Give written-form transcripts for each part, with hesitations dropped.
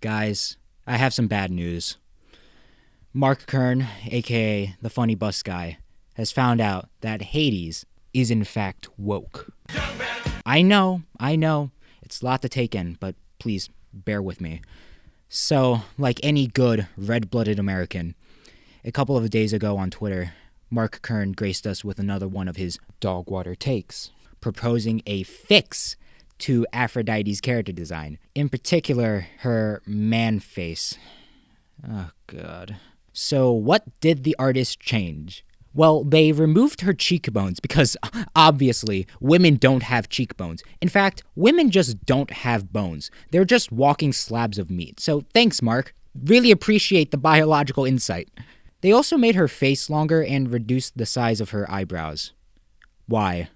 Guys, I have some bad news. Mark Kern, aka the funny bus guy, has found out that Hades is in fact woke. I know, it's a lot to take in, but please bear with me. So, like any good red-blooded American, a couple of days ago on Twitter, Mark Kern graced us with another one of his dog water takes, proposing a fix to Aphrodite's character design. In particular, her man face. Oh, God. So what did the artist change? Well, they removed her cheekbones because, obviously, women don't have cheekbones. In fact, women just don't have bones. They're just walking slabs of meat. So thanks, Mark. Really appreciate the biological insight. They also made her face longer and reduced the size of her eyebrows. Why?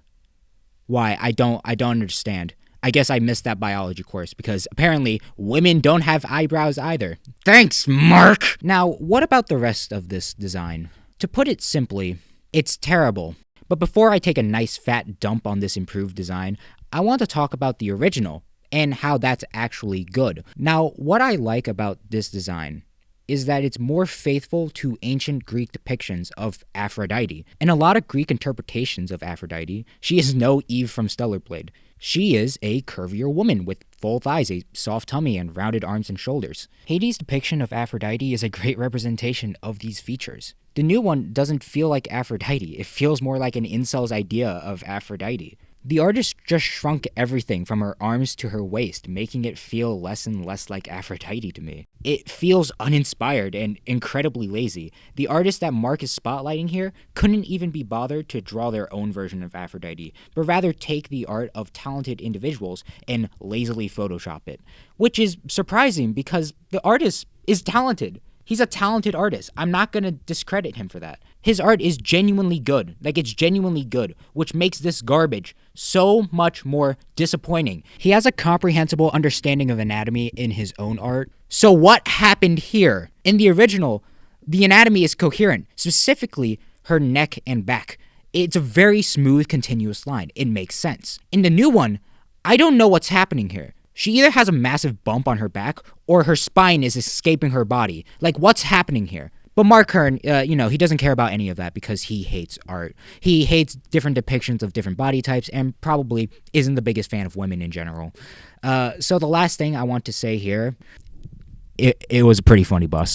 I don't understand. I guess I missed that biology course because apparently women don't have eyebrows either. Thanks, Mark! Now, what about the rest of this design? To put it simply, it's terrible. But before I take a nice fat dump on this improved design, I want to talk about the original and how that's actually good. Now, what I like about this design is that it's more faithful to ancient Greek depictions of Aphrodite. In a lot of Greek interpretations of Aphrodite, she is no Eve from Stellar Blade. She is a curvier woman with full thighs, a soft tummy, and rounded arms and shoulders. Hades' depiction of Aphrodite is a great representation of these features. The new one doesn't feel like Aphrodite. It feels more like an incel's idea of Aphrodite. The artist just shrunk everything from her arms to her waist, making it feel less and less like Aphrodite to me. It feels uninspired and incredibly lazy. The artist that Mark is spotlighting here couldn't even be bothered to draw their own version of Aphrodite, but rather take the art of talented individuals and lazily Photoshop it. Which is surprising because the artist is talented. He's a talented artist. I'm not going to discredit him for that. His art is genuinely good. It's genuinely good, which makes this garbage so much more disappointing. He has a comprehensible understanding of anatomy in his own art. So what happened here? In the original, the anatomy is coherent, specifically her neck and back. It's a very smooth, continuous line. It makes sense. In the new one, I don't know what's happening here. She either has a massive bump on her back or her spine is escaping her body. What's happening here? But Mark Kern, he doesn't care about any of that because he hates art. He hates different depictions of different body types and probably isn't the biggest fan of women in general. So the last thing I want to say here, it was a pretty funny bus.